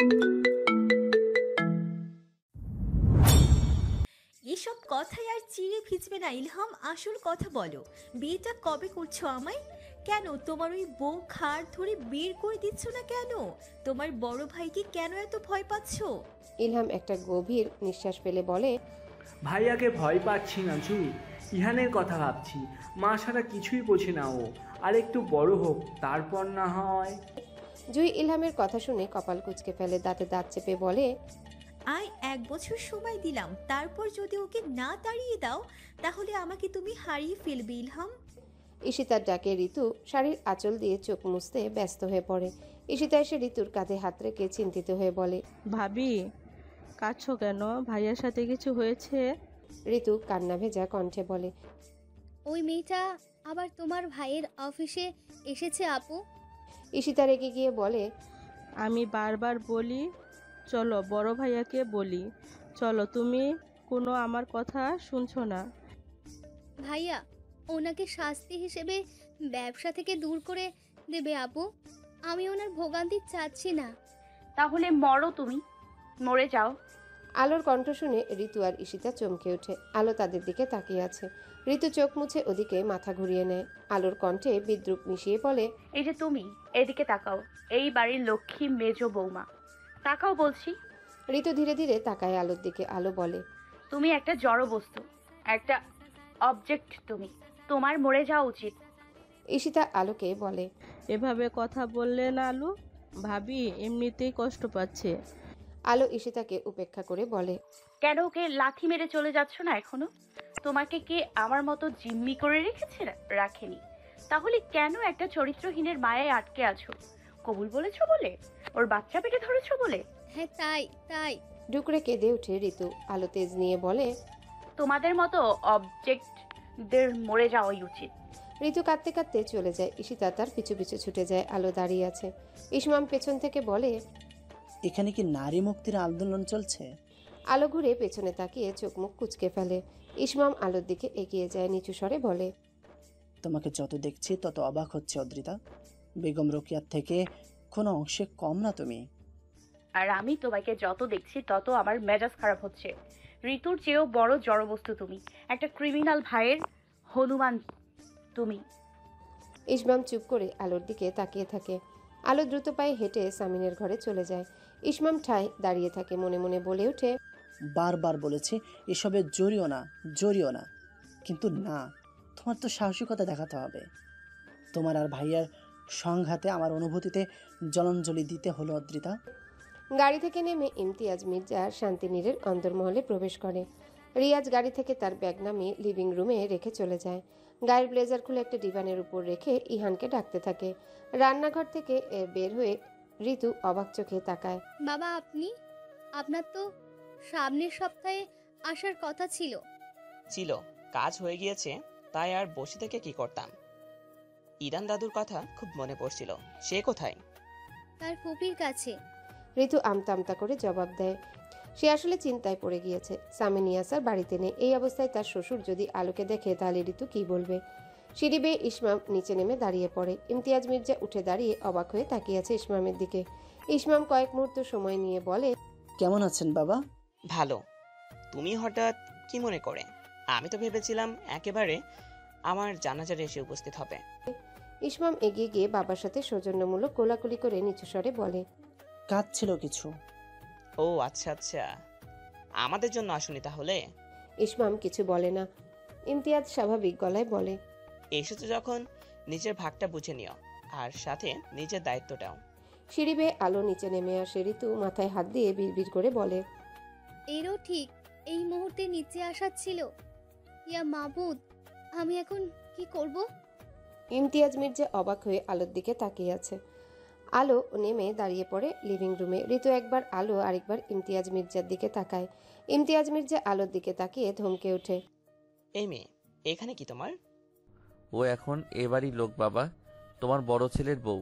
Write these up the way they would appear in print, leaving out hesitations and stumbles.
এসব কথায় আর চিড়ে ভিজবে না ইলহাম, আসল কথা বলো। বিয়েটা কবে করছো আমায়? কেন তোমার ওই বউ ঘাড় ধরে বের করে দিচ্ছ না কেন? তোমার বড় ভাইকে কেন এত ভয় পাচ্ছো? ইলহাম একটা গভীর নিঃশ্বাস ফেলে বলে, ভাইয়াকে ভয় পাচ্ছি না জুই, ইহানের কথা ভাবছি। মা ছাড়া কিছুই বোঝে না ও, আর একটু বড় হোক তারপর না হয়। জুই ইলহামের কথা শুনে কপাল কুঁচকে ফেলে, দাঁতে দাঁত চেপে বলে, আয় 1 বছর সময় দিলাম, তারপর যদি ওকে না তাড়িয়ে দাও তাহলে আমাকে তুমি হারিয়ে ফেলবে ইলহাম। ঈশিতার ডাকে ঋতু শাড়ির আঁচল দিয়ে চোখ মুছতে ব্যস্ত হয়ে পড়ে। ঈশিতা এসে ঋতুর কাঁধে হাত রেখে চিন্তিত হয়ে বলে, ভাবি, কাঁদছো কেন? ভাইয়ার সাথে কিছু হয়েছে? ঋতু কান্না ভেজা কণ্ঠে বলে, ওই মেয়েটা আবার তোমার ভাইয়ের অফিসে এসেছে আপু। ঈশিতা রেগে গিয়ে বলে, আমি বারবার বলি চলো বড় ভাইয়াকে বলি, চলো, তুমি কোনো আমার কথা শুনছো না। ভাইয়া ওনাকে শাস্তি হিসেবে ব্যবসা থেকে দূর করে দেবে আপু। আমি ওনার ভোগান্তি চাচ্ছি না। তাহলে মরো, তুমি মরে যাও। আলোর কণ্ঠ শুনে ঋতু আর ঈশিতা চমকে ওঠে। আলো তাদের দিকে তাকিয়ে আছে। ঋতু চোখ মুছে ওদিকে মাথা ঘুরিয়ে নেয়। আলোর কণ্ঠে বিদ্রুপ মিশিয়ে বলে, এই যে তুমি এদিকে তাকাও, এই বাড়ির লক্ষ্মী মেজ বৌমা, তাকাও বলছি। ঋতু ধীরে ধীরে তাকায় আলোর দিকে। আলো বলে, তুমি একটা জড় বস্তু, একটা অবজেক্ট, তুমি, তোমার মরে যাওয়া উচিত। ঈশিতা আলোকে বলে, এভাবে কথা বললে না আলু, ভাবি এমনিতেই কষ্ট পাচ্ছে। আলো ঈশিতাকে উপেক্ষা করে বলে, কেন ওকে লাথি মেরে চলে যাচ্ছ না এখনো? তোমাকে কে আমার মতো জিম্মি করে রেখেছে? রাখেনি। তাহলে কেন একটা চরিত্রহীনের মায়ায় আটকে আছো? কবুল বলেছো বলে? ওর বাচ্চা পেটে ধরেছো বলে? হ্যাঁ তাই তাই। ডুকরে কেঁদে উঠে ঋতু। আলো তেজ নিয়ে বলে, তোমাদের মতো অবজেক্টদের মরে যাওয়াই উচিত। ঋতু কাঁদতে কাঁদতে চলে যায়। ঈশিতা তার পিছু পিছু ছুটে যায়। আলো দাঁড়িয়ে আছে। ইসমাম পেছন থেকে বলে, এখানে কি নারী মুক্তির আন্দোলন চলছে? আলো ঘুরে পেছনে তাকিয়ে চোখ মুখ কুঁচকে ফেলে। ইসমাম আলোর দিকে এগিয়ে যায়, নিচু স্বরে বলে, তোমাকে যত দেখছি তত অবাক হচ্ছে অদ্রিতা। বেগম রোকেয়ার থেকে কোনো অংশে কম না তুমি। আর আমি তোমাকে যত দেখছি তত আমার মেজাজ খারাপ হচ্ছে। ঋতুর চেয়েও বড় জড়বস্তু তুমি, একটা ক্রিমিনাল ভাইয়ের হনুমান তুমি। ইসমাম চুপ করে আলোর দিকে তাকিয়ে থাকে। আলো দ্রুত পায়ে হেঁটে সামিনের ঘরে চলে যায়। ইসমাম ঠায় দাঁড়িয়ে থাকে, মনে মনে বলে ওঠে, বারবার বলেছি এসবে জড়িও না, জড়িও না, কিন্তু না, তোমার তো সাহসিকতা দেখাতে হবে। তোমার আর ভাইয়ার সংঘাতে আমার অনুভূতিতে জলাঞ্জলি দিতে হলো অদ্রিতা। গাড়ি থেকে নেমে ইমতিয়াজ মির্জা শান্তিনীরের অন্দরমহলে প্রবেশ করে। রিয়াজ গাড়ি থেকে তার ব্যাগ নামিয়ে লিভিং রুমে রেখে চলে যায়। গায়ের ব্লেজার খুলে একটা ডিভানের উপর রেখে ইহানকে ডাকতে থাকে। রান্নাঘর থেকে বের হয়ে ঋতু অবাক চোখে তাকায়। বাবা আপনি, আপনার তো সামনের সপ্তাহে আসার কথা ছিল। ছিল, কাজ হয়ে গিয়েছে, তাই আর বসে থেকে কি করতাম। ইরান দাদুর কথা খুব মনে পড়ছিল। সে কোথায়? তার ফুপির কাছে। ঋতু আমতা আমতা করে জবাব দেয়। সে আসলে চিন্তায় পড়ে গিয়েছে। সামিন ইয়াসার বাড়িতে নেই। এই অবস্থায় তার শ্বশুর যদি আলোকে দেখে তাহলে ঋতু কি বলবে। সিঁড়ি বেয়ে ইসমাম নিচে নেমে দাঁড়িয়ে পড়ে। ইমতিয়াজ মির্জা উঠে দাঁড়িয়ে অবাক হয়ে তাকিয়ে আছে ইসমামের দিকে। ইসমাম কয়েক মুহূর্ত সময় নিয়ে বলে, কেমন আছেন বাবা? ভালো। তুমি হঠাৎ কি মনে করে? আমি তো ভেবেছিলাম একেবারে আমার জানাজারে এসে উপস্থিত হবে। ইসমাম এগিয়ে গিয়ে বাবার সাথে সৌজন্যমূলক কোলাকুলি করে নিচু স্বরে বলে, কাজ ছিল কিছু। ও আচ্ছা আচ্ছা, আমাদের জন্য আসুনি তাহলে? ইসমাম কিছু বলে না। ইমতিয়াজ স্বাভাবিক গলায় বলে, এসেছো যখন নিজের ভাগটা বুঝে নিও, আর সাথে নিজের দায়িত্বটাও। সিঁড়ি বেয়ে আলো নিচে নেমে আসে। ঋতু মাথায় হাত দিয়ে বিড়বিড় করে বলে, এরও ঠিক এই মুহূর্তে নিচে আসার ছিল। ইয়া মাবুদ, আমি এখন কি করব? ইমতিয়াজ মির্জা অবাক হয়ে আলোর দিকে তাকিয়ে আছে। আলো নেমে দাঁড়িয়ে পড়ে লিভিং রুমে। ঋতু একবার আলো আরেকবার ইমতিয়াজ মির্জার দিকে তাকায়। ইমতিয়াজ মির্জা আলোর দিকে তাকিয়ে ধমকে ওঠে, এই মেয়ে, এখানে কি তোমার? ও এখন এ বাড়ির লোক বাবা, তোমার বড় ছেলের বউ।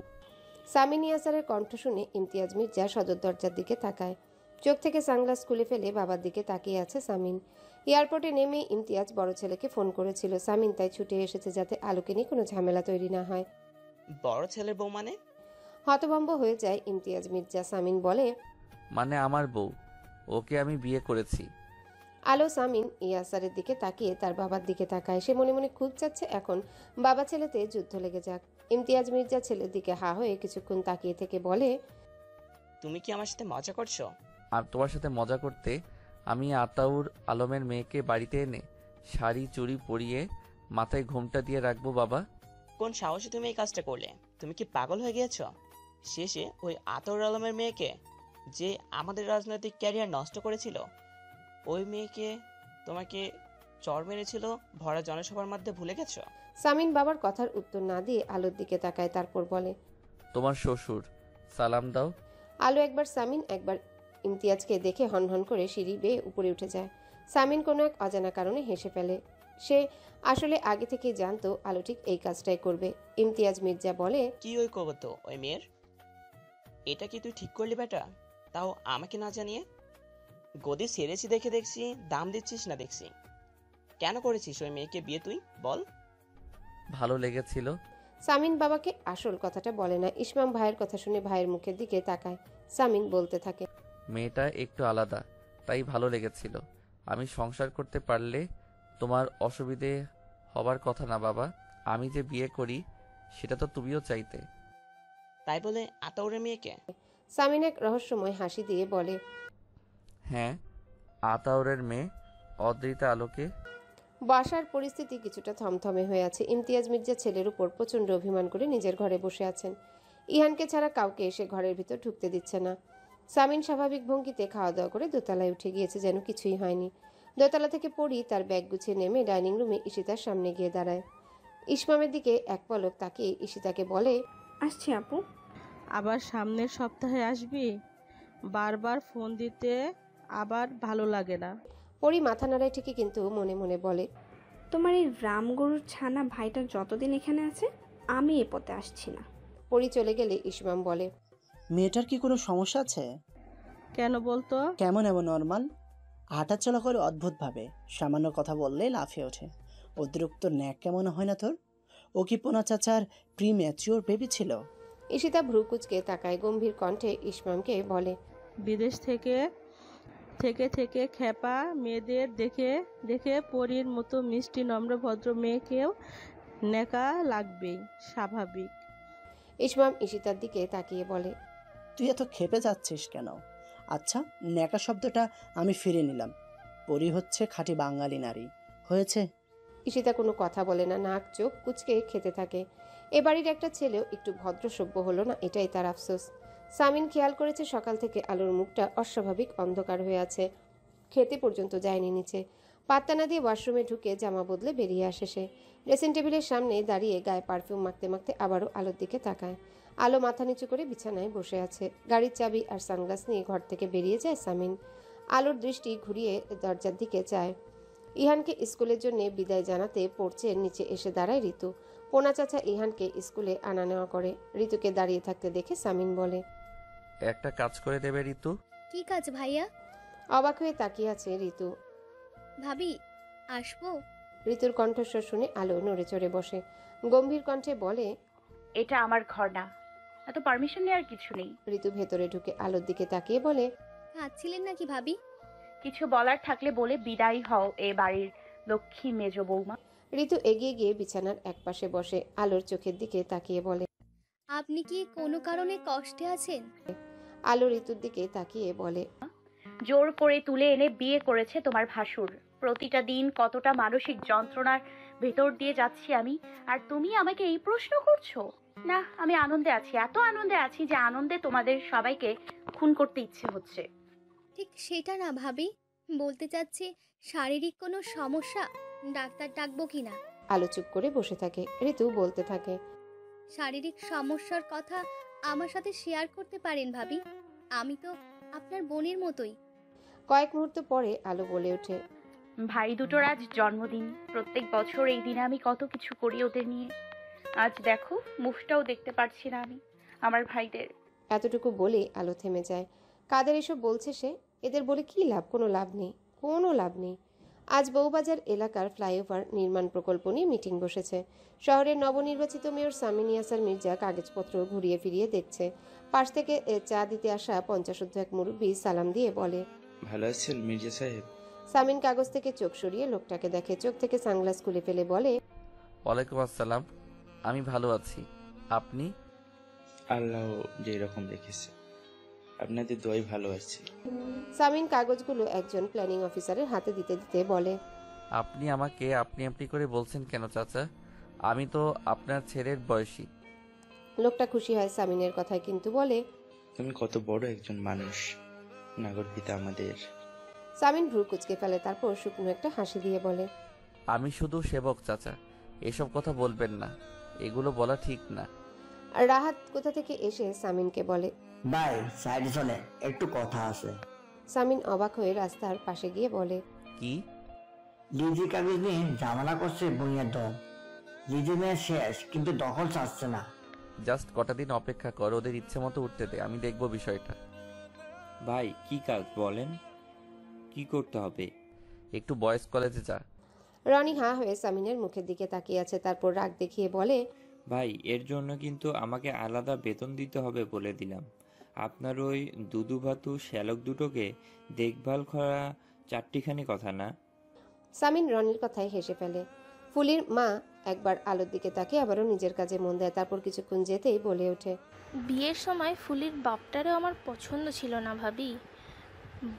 সামিন ইয়াসারের কণ্ঠ শুনে ইমতিয়াজ মির্জা সদর দরজার দিকে তাকায়। চোখ থেকে সানগ্লাস খুলে ফেলে বাবার দিকে তাকিয়ে আছে সামিন। এয়ারপোর্টে নেমে ইমতিয়াজ বড় ছেলেকে ফোন করেছিল। সামিন তাই ছুটে এসেছে যাতে আলোকে নিয়ে কোনো ঝামেলা তৈরি না হয়। বড় ছেলের বউ মানে? হতভম্ব হয়ে যায় ইমতিয়াজ মির্জা। সামিন বলে, মানে আমার বউ, ওকে আমি বিয়ে করেছি। আলো সামিন ইয়াসারের দিকে তাকিয়ে তার বাবার দিকে তাকায়। সে মনে মনে খুব চাচ্ছে এখন বাবা ছেলেতে যুদ্ধ লেগে যাক। ইমতিয়াজ মির্জা ছেলের দিকে হা হয়ে কিছুক্ষণ তাকিয়ে থেকে বলে, তুমি কি আমার সাথে মজা করছো? আর তোমার সাথে মজা করতে আমি আতাউর আলমের মেয়েকে বাড়িতে এনে শাড়ি চুড়ি পরিয়ে মাথায় ঘোমটা দিয়ে রাখবো বাবা? কোন সাহসে তুমি এই কাজটা করলে? তুমি কি পাগল হয়ে গিয়েছো? শেষে ওই আতর আলমের মেয়েকে, যে আমাদের রাজনৈতিক ক্যারিয়ার নষ্ট করেছিল, ওই মেয়েকে তোমাকে চর মেরেছিল ভরা জনসভার মধ্যে ভুলে গেছো? সামিন বাবার কথার উত্তর না দিয়ে আলোর দিকে তাকায়, তারপর বলে, তোমার শ্বশুর, সালাম দাও। আলো একবার সামিন একবার ইমতিয়াজকে দেখে হনহন করে সিঁড়ি বেয়ে উপরে উঠে যায়। সামিন কোনো এক অজানা কারণে হেসে ফেলে। সে আসলে আগে থেকেই জানতো আলো ঠিক এই কাজটাই করবে। ইমতিয়াজ মির্জা বলে, কি ওই কবতো ওই মেয়ের? এটা কি তুই ঠিক করলি বেটা? তাও আমাকে না জানিয়ে? গদি সেরেছি দেখে দেখছি, দাম দিচ্ছিস না দেখছি। কেন করেছিস ওই মেয়েকে বিয়ে তুই বল? ভালো লেগেছিল। সামিন বাবাকে আসল কথাটা বলে না। ইসমাম ভাইয়ের কথা শুনে ভাইয়ের মুখের দিকে তাকায়। সামিন বলতে থাকে, মেয়েটা একটু আলাদা, তাই ভালো লেগেছিল। আমি সংসার করতে পারলে তোমার অসুবিধে হবার কথা না বাবা। আমি যে বিয়ে করি সেটা তো তুমিও চাইতে। তাই বলে আতাউরের মেয়েকে? সামিন এক রহস্যময় হাসি দিয়ে বলে, হ্যাঁ, আতাউরের মেয়ে অদ্রিতা আলোকে। বাসার পরিস্থিতি কিছুটা থমথমে হয়ে আছে। ইমতিয়াজ মির্জা ছেলের উপর প্রচণ্ড অভিমান করে নিজের ঘরে বসে আছেন। ইহানকে ছাড়া কাউকে এসে ঘরের ভিতর ঢুকতে দিচ্ছে না। সামিন স্বাভাবিক ভঙ্গিতে খাওয়া দাওয়া করে দোতলায় উঠে গিয়েছে, যেন কিছুই হয়নি। দোতলা থেকে পড়ি তার ব্যাগ গুছিয়ে নেমে ডাইনিং রুমে ঈশিতার সামনে গিয়ে দাঁড়ায়। ইসমামের দিকে এক পলক তাকিয়ে ঈশিতাকে বলে, আসছি আপু। আবার সামনের সপ্তাহে আসবি? বারবার ফোন দিতে আবার ভালো লাগে না। পরি মাথা নাড়ায় ঠিকই, কিন্তু মনে মনে বলে, তোমার এই রামগরুর ছানা ভাইটা যতদিন এখানে আছে আমি এ পথে আসছি না। পরি চলে গেলে ইসমাম বলে, মেয়েটার কি কোনো সমস্যা আছে? কেন বলতো? কেমন এমন নর্মাল হাঁটাচলা করে অদ্ভুতভাবে, সামান্য কথা বললেই লাফিয়ে ওঠে। অতিরিক্ত ন্যাক কেমন হয় না তোর? ও কি পোনা চাচার প্রি ম্যাচিওর বেবি ছিল? ঈশিতা ভ্রু কুঁচকে তাকায়, গম্ভীর কণ্ঠে ইসমামকে বলে, বিদেশ থেকে থেকে থেকে খেপা মেয়েদের দেখে দেখে পরীর মতো মিষ্টি নম্র ভদ্র মেয়েকেও নেকা লাগবেই, স্বাভাবিক। ইসমাম ঈশিতার দিকে তাকিয়ে বলে, তুই এত ক্ষেপে যাচ্ছিস কেন? আচ্ছা, ন্যাকা শব্দটা আমি ফিরে নিলাম। পরি হচ্ছে খাঁটি বাঙালি নারী, হয়েছে? ঈশিতা কোনো কথা বলে না, নাক চোখ কুচকে খেতে থাকে। এ বাড়ির একটা ছেলেও একটু ভদ্রসভ্য হলো না, এটাই তার আফসোস। সামিন খেয়াল করেছে সকাল থেকে আলোর মুখটা অস্বাভাবিক অন্ধকার হয়ে আছে। খেতে পর্যন্ত যায়নি নিচে। পাত্তা না দিয়ে ওয়াশরুমে ঢুকে জামা বদলে বেরিয়ে আসে সে। ড্রেসিং টেবিলের সামনে দাঁড়িয়ে গায়ে পারফিউম মাখতে মাখতে আবারও আলোর দিকে তাকায়। আলো মাথা নিচু করে বিছানায় বসে আছে। গাড়ির চাবি আর সানগ্লাস নিয়ে ঘর থেকে বেরিয়ে যায় সামিন। আলোর দৃষ্টি ঘুরিয়ে দরজার দিকে যায়। ইহানকে স্কুলের জন্য বিদায় জানাতে পড়ছে নিচে এসে দাঁড়ায় ঋতু। পোনা চাচা ইহানকে স্কুলে আনা নেওয়া করে। ঋতুকে দাঁড়িয়ে থাকতে দেখে সামিন বলে, একটা কাজ করে দেবে ঋতু? কি কাজ ভাইয়া? অবাক হয়ে তাকিয়ে আছে ঋতু। ভাবি আসবো? ঋতুর কণ্ঠস্বর শুনে আলো নড়ে চড়ে বসে। গম্ভীর কণ্ঠে বলে, এটা আমার ঘর না, এত পারমিশন নেওয়ার কিছু নেই। ঋতু ভেতরে ঢুকে আলোর দিকে তাকিয়ে বলে, কাঁদছিলেন নাকি ভাবি? কিছু বলার থাকলে বলে বিদায় হও এ বাড়ির লক্ষ্মী মেজ বৌমা। ঋতু এগিয়ে গিয়ে বিছানার একপাশে বসে আলোর চোখের দিকে তাকিয়ে বলে, আপনি কি কোনো কারণে কষ্টে আছেন? আলো ঋতুর দিকে তাকিয়ে বলে, জোর করে তুলে এনে বিয়ে করেছে তোমার ভাসুর। প্রতিটা দিন কতটা মানসিক যন্ত্রণার ভেতর দিয়ে যাচ্ছি আমি, আর তুমি আমাকে এই প্রশ্ন করছো? না, আমি আনন্দে আছি, এত আনন্দে আছি যে আনন্দে তোমাদের সবাইকে খুন করতে ইচ্ছে হচ্ছে। ঠিক সেটা না ভাবি, বলতে চাচ্ছি শারীরিক কোনো সমস্যা, ডাক্তার ডাকবো কিনা? আলো চুপ করে বসে থাকে। ঋতু বলতে থাকে, শারীরিক সমস্যার কথা আমার সাথে শেয়ার করতে পারেন ভাবি, আমি তো আপনার বোনের মতোই। কয়েক মুহূর্ত পরে আলো বলে ওঠে, ভাই দুটোর আজ জন্মদিন। প্রত্যেক বছর এই দিনে আমি কত কিছু করি ওদের নিয়ে। আজ দেখো, মুখটাও দেখতে পারছি না আমি আমার ভাইদের। এতটুকু বলে আলো থেমে যায়। কাদের এসব বলছে সে? এদের বলে কি লাভ? কোনো লাভ নেই, কোনো লাভ নেই। আজ বউবাজার এলাকার ফ্লাইওভার নির্মাণ প্রকল্প নিয়ে মিটিং বসেছে। শহরের নবনির্বাচিত মেয়র সামিন ইয়াসার মির্জা কাগজপত্র ঘুরিয়ে ফিরিয়ে দেখছে। পাশ থেকে চা দিতে আসা 50 এক মুরব্বি সালাম দিয়ে বলে, ভালো আছেন মির্জা সাহেব? সামিন কাগজ থেকে চোখ সরিয়ে লোকটাকে দেখে, চোখ থেকে সানগ্লাস খুলে ফেলে বলে, ওয়ালাইকুম আসসালাম, আমি ভালো আছি। আপনি? আল্লাহ যেরকম রেখেছে, আপনাদের দোয়াই ভালো আছে। সামিন কাগজগুলো একজন প্ল্যানিং অফিসারের হাতে দিতে দিতে বলে, আপনি আমাকে আপনি আপনি করে বলছেন কেন চাচা? আমি তো আপনার ছেলের বয়সী। লোকটা খুশি হয় সামিনের কথায়, কিন্তু বলে, তুমি কত বড় একজন মানুষ, নাগরপিতা আমাদের। সামিন ভ্রু কুচকে ফেলে, তারপর শুকনো একটা হাসি দিয়ে বলে, আমি শুধু সেবক চাচা, এসব কথা বলবেন না, এগুলো বলা ঠিক না। রাহাত কোথা থেকে এসে সামিনকে বলে, ভাই সাইডে চলে, একটু কথা আছে। সামিন অবাক হয়ে রাস্তার পাশে গিয়ে বলে, কি? লিজি কাগজ নিয়ে ঝামেলা করছে বইয়ের দল। লিজি নিয়ে শেষ, কিন্তু দখল ছাড়ছে না। জাস্ট কটা দিন অপেক্ষা কর, ওদের ইচ্ছে মতো উঠতে দে, আমি দেখব বিষয়টা। ভাই কি কাজ বলেন, কি করতে হবে? একটু বয়েজ কলেজে যা। রনি হা হয়ে সামিনের মুখের দিকে তাকিয়ে আছে, তারপর রাগ দেখিয়ে বলে, ভাই এর জন্য কিন্তু আমাকে আলাদা বেতন দিতে হবে বলে দিলাম। আপনার ওই দুদু ভাতু শ্যালক দুটোকে দেখভাল করা চারটিখানি কথা না। সামিন রনির কথায় হেসে ফেলে। ফুলির মা একবার আলোর দিকে তাকিয়ে আবারও নিজের কাজে মন দেয়, তারপর কিছুক্ষণ যেতেই বলে ওঠে, বিয়ের সময় ফুলির বাপটারেও আমার পছন্দ ছিল না ভাবি।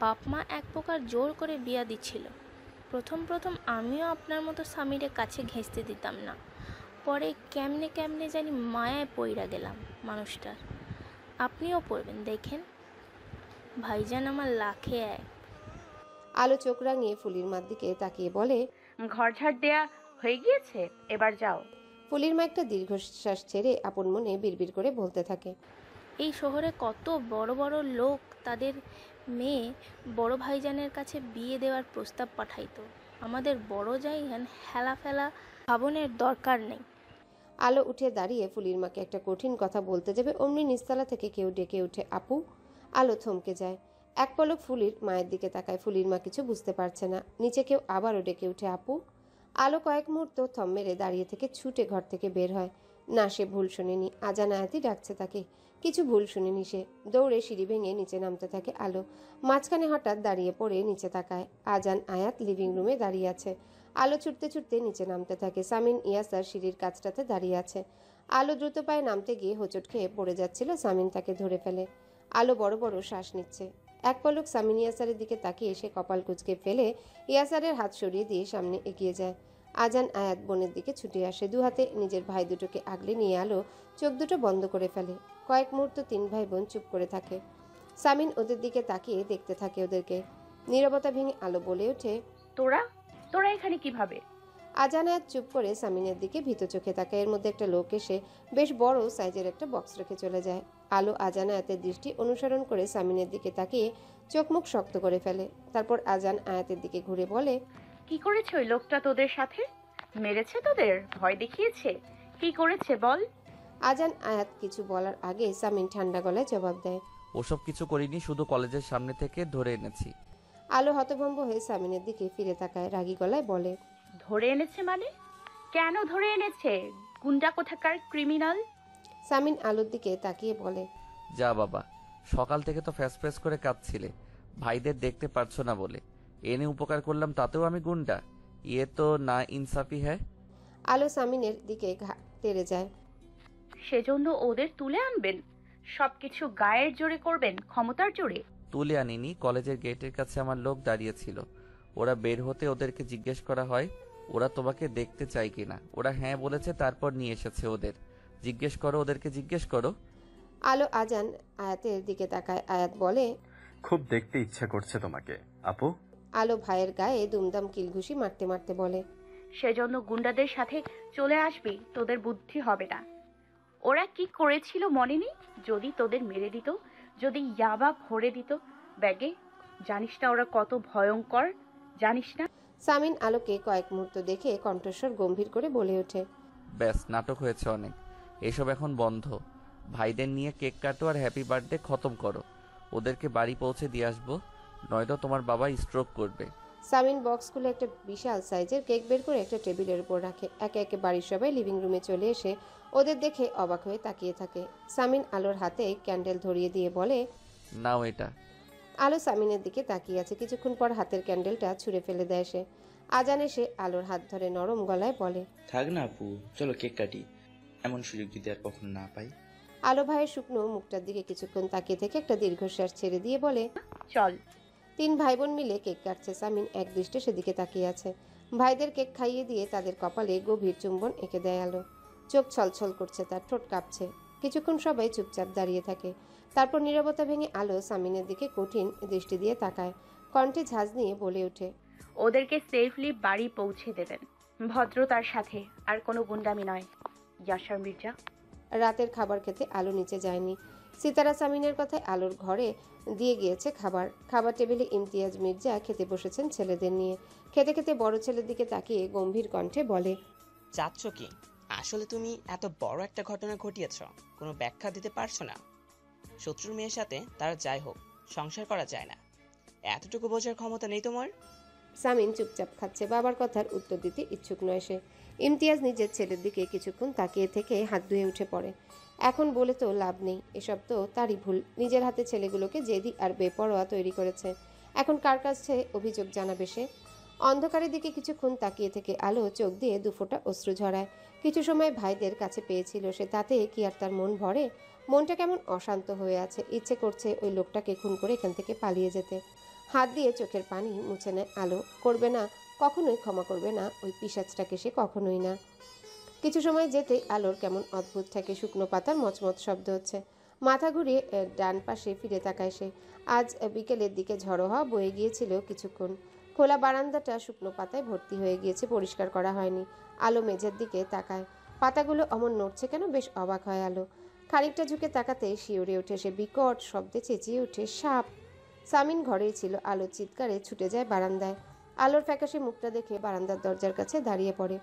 বাপ মা এক প্রকার জোর করে বিয়া দিচ্ছিল। প্রথম প্রথম আমিও আপনার মতো স্বামীরে কাছে ঘেঁচতে দিতাম না, পরে কেমনে কেমনে জানি মায়ায় পইরা গেলাম মানুষটার। আপনিও পড়বেন দেখেন, ভাইজান আমার লাখে এক। আলো চোখ রাঙিয়ে ফুলির মার দিকে তাকিয়ে বলে, ঘর ঝাড় দেয়া হয়ে গিয়েছে, এবার যাও। ফুলির মা একটা দীর্ঘশ্বাস ছেড়ে আপন মনে বিড়বিড় করে বলতে থাকে, এই শহরে কত বড় বড় লোক তাদের মেয়ে বড় ভাইজানের কাছে বিয়ে দেওয়ার প্রস্তাব পাঠাইতো। আমাদের বড় জাইগান হেলা ফেলা ভাবনের দরকার নেই। আলো উঠে দাঁড়িয়ে ফুলির মাকে একটা কঠিন কথা বলতে যাবে, অমনি নিচতলা থেকে কেউ ডেকে ওঠে, আপু। আলো থমকে যায়, এক পলক ফুলির মায়ের দিকে তাকায়। ফুলির মা কিছু বুঝতে পারছে না। নিচে কেউ আবারও ডেকে ওঠে, আপু। আলো কয়েক মুহূর্ত থম মেরে দাঁড়িয়ে থেকে ছুটে ঘর থেকে বের হয়। না, সে ভুল শুনেনি, আজান আয়াতি ডাকছে তাকে। কিছু ভুল শুনেনি সে। দৌড়ে সিঁড়ি ভেঙে নিচে নামতে থাকে আলো। মাঝখানে হঠাৎ দাঁড়িয়ে পড়ে নিচে তাকায়। আজান আয়াত লিভিং রুমে দাঁড়িয়ে আছে। আলো ছুটতে ছুটতে নিচে নামতে থাকে। সামিন ইয়াসার সিঁড়ির কাছটাতে দাঁড়িয়ে আছে। আলো দ্রুত পায়ে নামতে গিয়ে হোঁচট খেয়ে পড়ে যাচ্ছিল। সামিন তাকে ধরে ফেলে। আলো বড় বড় শ্বাস নিচ্ছে। এক পলক সামিন ইয়াসারের দিকে তাকিয়ে এসে কপাল কুঁচকে ফেলে ইয়াসারের হাত সরিয়ে দিয়ে সামনে এগিয়ে যায়। আজান আয়াত বোনের দিকে ছুটে আসে। দু হাতে নিজের ভাই দুটোকে আগলে নিয়ে আলো চোখ দুটো বন্ধ করে ফেলে। কয়েক মুহূর্ত তিন ভাই বোন চুপ করে থাকে। সামিন ওদের দিকে তাকিয়ে দেখতে থাকে ওদেরকে। নীরবতা ভেঙে আলো বলে ওঠে, তোরা তোরা এখানে কিভাবে? আজান আয়াত চুপ করে সামিনের দিকে ভীত চোখে তাকায়। এর মধ্যে একটা লোক এসে বেশ বড় সাইজের একটা বক্স রেখে চলে যায়। আলো আজান আয়াতের দৃষ্টি অনুসরণ করে সামিনের দিকে তাকিয়ে চোখ মুখ শক্ত করে ফেলে। তারপর আজান আয়াতের দিকে ঘুরে বলে, কি করেছে ওই লোকটা তোদের সাথে? মেরেছে তোদের? ভয় দেখিয়েছে? কি করেছে বল? আজান আয়াত কিছু বলার আগে সামিন ঠান্ডা গলায় জবাব দেয়, ওসব কিছু করিনি, শুধু কলেজের সামনে থেকে ধরে এনেছি। আলো হতভম্ব হয়ে সামিনের দিকে ফিরে তাকায়, রাগী গলায় বলে, ধরে এনেছে মানে? কেন ধরে এনেছে? গুন্ডা কোথাকার ক্রিমিনাল। সামিন আলোর দিকে তাকিয়ে বলে, যা বাবা, সকাল থেকে তো ফ্যাস ফ্যাস করে কাঁদছিলে, ভাইদের দেখতে পারছো না বলে এনে উপকার করলাম, তাতেও আমি গুন্ডা? ইয়ে তো না ইনসাফি হ্যাঁ। আলো সামিনের দিকে তেড়ে যায়। সেজন্য ওদের তুলে আনবেন? সবকিছু গায়ের জোরে করবেন, ক্ষমতার জোরে? তুলে আনিনি, কলেজের গেটের কাছে আমার লোক দাঁড়িয়ে ছিল। ওরা বের হতে ওদেরকে জিজ্ঞেস করা হয় ওরা তোমাকে দেখতে চায় কিনা। ওরা হ্যাঁ বলেছে, তারপর নিয়ে এসেছে ওদের। জিজ্ঞেস করো, ওদেরকে জিজ্ঞেস করো। আলো আজান আয়াতের দিকে তাকায়। আয়াত বলে, খুব দেখতে ইচ্ছা করছে তোমাকে আপু। আলো ভাইয়ের গায়ে দুমদাম কিলঘুষি মারতে মারতে বলে, সেজন্য গুন্ডাদের সাথে চলে আসবি, তোদের বুদ্ধি হবে না। ওরা কি করেছিল মনে নেই? যদি তোদের মেরে দিত, যদি ইয়াবা ভরে দিত ব্যাগে, জানিস না ওরা কত ভয়ঙ্কর, জানিস না? সামিন আলোকে কয়েক মুহূর্ত দেখে কণ্ঠস্বর গম্ভীর করে বলে ওঠে, ব্যাস, নাটক হয়েছে অনেক, এসব এখন বন্ধ। ভাইদের নিয়ে কেক কাটো আর হ্যাপি বার্থডে খতম করো। ওদেরকে বাড়ি পৌঁছে দিয়ে আসবো, নয়তো তোমার বাবা স্ট্রোক করবে। সামিন বক্স খুলে একটা বিশাল সাইজের কেক বের করে একটা টেবিলের উপর রাখে। একে একে বাড়ির সবাই লিভিং রুমে চলে এসে ওদের দেখে অবাক হয়ে তাকিয়ে থাকে। সামিন আলোর হাতে ক্যান্ডেল ধরিয়ে দিয়ে বলে, নাও এটা। আলো সামিনের দিকে তাকিয়ে আছে। কিছুক্ষণ পর হাতের ক্যান্ডেলটা ছুঁড়ে ফেলে দেয় সে। আজান এসে আলোর হাত ধরে নরম গলায় বলে, থাক না আপু, চলো কেক কাটি। এমন সুযোগ যদি আর কখনো না পাই। আলো ভাইয়ের শুকনো মুখটার দিকে কিছুক্ষণ তাকিয়ে থেকে একটা দীর্ঘশ্বাস ছেড়ে দিয়ে বলে, চল। 3 ভাই বোন মিলে কেক কাটছে। সামিন এক দৃষ্টে সেদিকে তাকিয়ে আছে। ভাইদের কেক খাইয়ে দিয়ে তাদের কপালে গভীর চুম্বন এঁকে দেয় আলো। চোখ ছলছল করছে, তার ঠোঁট কাঁপছে। কিছুক্ষণ সবাই চুপচাপ দাঁড়িয়ে থাকে। তারপর নীরবতা ভেঙে আলো সামিনের দিকে কঠিন দৃষ্টি দিয়ে তাকায়। কণ্ঠে ঝাঁজ নিয়ে বলে ওঠে, ওদেরকে সেফলি বাড়ি পৌঁছে দেবেন, ভদ্রতার সাথে, আর কোনো গুন্ডামি নয়। ইয়াশার মির্জা। রাতের খাবার খেতে আলো নিচে যায়নি। সিতারা সামিনের কথায় আলোর ঘরে দিয়ে গিয়েছে খাবার। খাবার টেবিলে ইমতিয়াজ মির্জা খেতে বসেছেন ছেলেদের নিয়ে। খেতে খেতে বড় ছেলের দিকে তাকিয়ে গম্ভীর কণ্ঠে বলে, চাচ্ছ কি? আসলে তুমি এত বড় একটা ঘটনা ঘটিয়েছ, কোনো ব্যাখ্যা দিতে পারছো না। শত্রুর মেয়ের সাথে তার যাই হোক, সংসার করা যায় না, এতটুকু বোঝার ক্ষমতা নেই তোমার? সামিন চুপচাপ খাচ্ছে। বাবার কথার উত্তর দিতে ইচ্ছুক নয় সে। ইমতিয়াজ নিজের ছেলের দিকে কিছুক্ষণ তাকিয়ে থেকে হাত ধুয়ে উঠে পড়ে। এখন বলে তো লাভ নেই, এসব তো তারই ভুল। নিজের হাতে ছেলেগুলোকে জেদি আর বেপরোয়া তৈরি করেছে। এখন কার কাছে অভিযোগ জানাবে সে? অন্ধকারের দিকে কিছুক্ষণ তাকিয়ে থেকে আলো চোখ দিয়ে দুফোঁটা অশ্রু ঝরায়। কিছু সময় ভাইদের কাছে পেয়েছিল সে, তাতে কি আর তার মন ভরে? মনটা কেমন অশান্ত হয়ে আছে। ইচ্ছে করছে ওই লোকটাকে খুন করে এখান থেকে পালিয়ে যেতে। হাত দিয়ে চোখের পানি মুছে নেয় আলো। করবে না, কখনোই ক্ষমা করবে না ওই পিশাচটাকে সে, কখনোই না। কিছু সময় যেতে আলোর কেমন অদ্ভুত থাকে। শুকনো পাতার মচমচ শব্দ হচ্ছে। মাথা ঘুরিয়ে ডান পাশে ফিরে তাকায় সে। আজ বিকেলের দিকে ঝড়ো হওয়া বয়ে গিয়েছিল কিছুক্ষণ। খোলা বারান্দাটা শুকনো পাতায় ভর্তি হয়ে গিয়েছে, পরিষ্কার করা হয়নি। আলো মেঝের দিকে তাকায়। পাতাগুলো অমন নড়ছে কেন? বেশ অবাক হয় আলো। খানিকটা ঝুঁকে তাকাতে শিউরে ওঠে সে। বিকট শব্দে চেঁচিয়ে ওঠে, সাপ! সামিন ঘরেই ছিল। আলোর চিৎকারে ছুটে যায় বারান্দায়। আলোর ফ্যাকাশে মুখটা দেখে বারান্দার দরজার কাছে দাঁড়িয়ে পড়ে।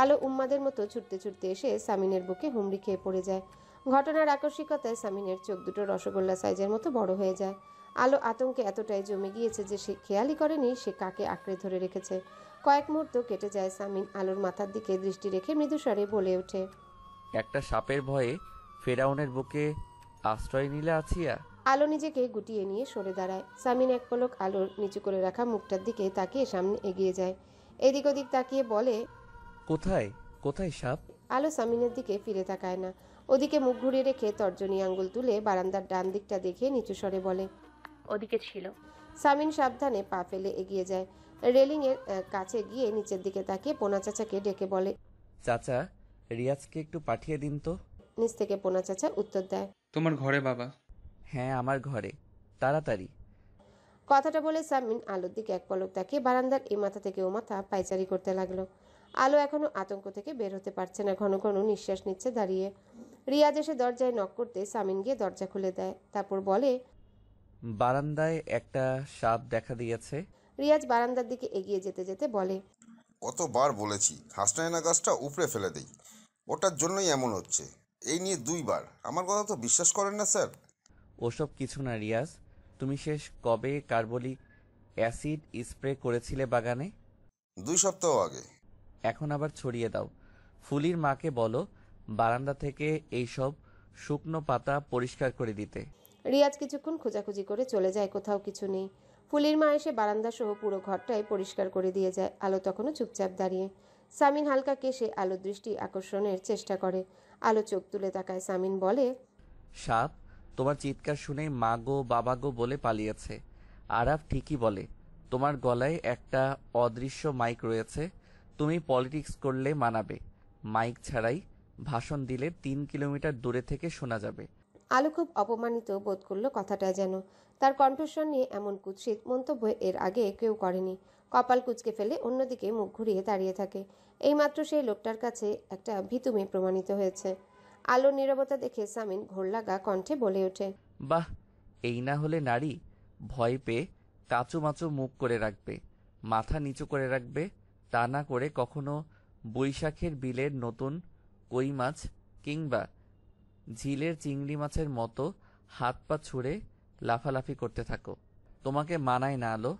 আলো উম্মাদের মতো ছুটতে ছুটতে এসে সামিনের বুকে হুমড়ি খেয়ে পড়ে যায়। ঘটনার আকস্মিকতায় সামিনের চোখ দুটো রসগোল্লা সাইজের মতো বড় হয়ে যায়। আলো আতঙ্কে এতটাই জমে গিয়েছে যে সে খেয়ালই করেনি সে কাকে আঁকড়ে ধরে রেখেছে। কয়েক মুহূর্ত কেটে যায়। সামিন আলোর মাথার দিকে দৃষ্টি রেখে মৃদুস্বরে বলে ওঠে, একটা সাপের ভয়ে ফেরাউনের বুকে আশ্রয় নিলে আছিয়া। আলো নিজেকে গুটিয়ে নিয়ে সরে দাঁড়ায়। সামিন এক পলক আলোর নিচু করে রাখা মুখটার দিকে তাকিয়ে সামনে এগিয়ে যায়। এদিক ওদিক তাকিয়ে বলে, কোথায় কোথায় সাপ? আলো সামিনের দিকে ফিরে তাকায় না। ওদিকে মুখ ঘুরিয়ে রেখে তর্জনী আঙ্গুল তুলে বারান্দার ডান দিকটা দেখে নিচু স্বরে বলে, ওদিকে ছিল। সামিন সাবধানে পা ফেলে এগিয়ে যায়। রেলিংয়ের কাছে গিয়ে নিচের দিকে তাকিয়ে পোনা চাচাকে ডেকে বলে, চাচা, রিয়াজকে একটু পাঠিয়ে দিন তো। নিচ থেকে পোনা চাচা উত্তর দেয়, তোমার ঘরে বাবা? হ্যাঁ, আমার ঘরে, তাড়াতাড়ি। কথাটা বলে সামিন আলোর দিকে এক পলক তাকিয়ে বারান্দার এ মাথা থেকে ও মাথা পায়চারি করতে লাগলো। আলো এখনো আতঙ্ক থেকে বের হতে পারছে না। ঘন ঘন নিঃশ্বাস নিচ্ছে দাঁড়িয়ে। রিয়াজ এসে দরজায় নক করতে সামিন গিয়ে দরজা খুলে দেয়। তারপর বলে, বারান্দায় একটা সাপ দেখা দিয়েছে। রিয়াজ বারান্দার দিকে এগিয়ে যেতে যেতে বলে, কতবার বলেছি হাসনায়না গাছটা উপড়ে ফেলে দেই, ওটার জন্যই এমন হচ্ছে। এই নিয়ে 2 বার। আমার কথা তো বিশ্বাস করেন না স্যার। ওসব কিছু না রিয়াজ, তুমি শেষ কবে কার্বলিক অ্যাসিড স্প্রে করেছিলে বাগানে? 2 সপ্তাহ আগে। এখন আবার ছড়িয়ে দাও। ফুলির মাকে বলো বারান্দা থেকে এইসব শুকনো পাতা পরিষ্কার করে দিতে। রিয়াজ কিছুক্ষণ খোঁজাখুঁজি করে চলে যায়, কোথাও কিছু নেই। ফুলির মা এসে বারান্দা সহ পুরো ঘরটাই পরিষ্কার করে দিয়ে যায়। আলো তখনও চুপচাপ দাঁড়িয়ে। সামিন হালকা কেশে আলোর দৃষ্টি আকর্ষণের চেষ্টা করে। আলো চোখ তুলে তাকায়। সামিন বলে, সাপ তোমার চিৎকার শুনে মা গো বাবা গো বলে পালিয়েছে। আরাফ ঠিকই বলে, তোমার গলায় একটা অদৃশ্য মাইক রয়েছে। তুমি পলিটিক্স করলে মানাবে, মাইক ছাড়াই ভাষণ দিলে 3 কিলোমিটার দূরে থেকে শোনা যাবে। আলো খুব অপমানিত বোধ করলো কথাটা যেন। তার কণ্ঠস্বর নিয়ে এমন কুৎসিত মন্তব্য এর আগে কেউ করেনি। কপাল কুঁচকে ফেলে অন্যদিকে মুখ ঘুরিয়ে দাঁড়িয়ে থাকে। এইমাত্র সেই লোকটার কাছে একটা ভীতু মেয়ে প্রমাণিত হয়েছে। আলোর নীরবতা দেখে সামিন ঘোরলাগা কণ্ঠে বলে ওঠে, বাহ, এই না হলে নারী! ভয় পেয়ে কাঁচুমাচু মুখ করে রাখবে, মাথা নিচু করে রাখবে, তা না করে কখনো বৈশাখের বিলের নতুন কই মাছ কিংবা ঝিলের চিংড়ি মাছের মতো হাত পা ছুঁড়ে লাফালাফি করতে থাকো। তোমাকে মানায় না আলো।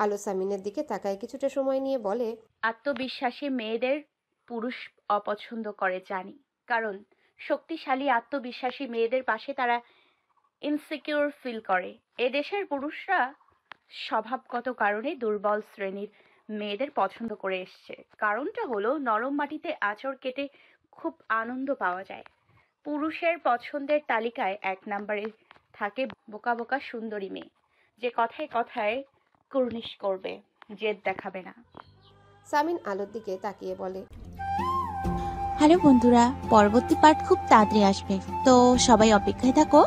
আলো সামিনের দিকে তাকায় কিছুটা সময় নিয়ে বলে, আত্মবিশ্বাসী মেয়েদের পুরুষ অপছন্দ করে জানি, কারণ শক্তিশালী আত্মবিশ্বাসী মেয়েদের পাশে তারা ইনসিকিউর ফিল করে। এদেশের পুরুষরা স্বভাবগত কারণে দুর্বল শ্রেণীর মেয়েদের পছন্দ করে এসছে। কারণটা হলো নরম মাটিতে আঁচড় কেটে খুব আনন্দ পাওয়া যায়। পুরুষের পছন্দের তালিকায় 1 নম্বরে থাকে বোকা বোকা সুন্দরী মেয়ে, যে কথায় কথায় কুর্নিশ করবে, জেদ দেখাবে না। সামিন আলোর দিকে তাকিয়ে বলে, হ্যালো বন্ধুরা, পরবর্তী পার্ট খুব তাড়াতাড়ি আসবে, তো সবাই অপেক্ষায় থাকো।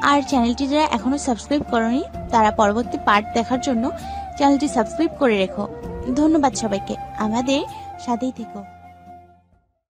আর চ্যানেলটি যারা এখনো সাবস্ক্রাইব করোনি তারা পরবর্তী পার্ট দেখার জন্য চ্যানেলটি সাবস্ক্রাইব করে রেখো। ধন্যবাদ সবাইকে, আমাদের সাথেই থেকো।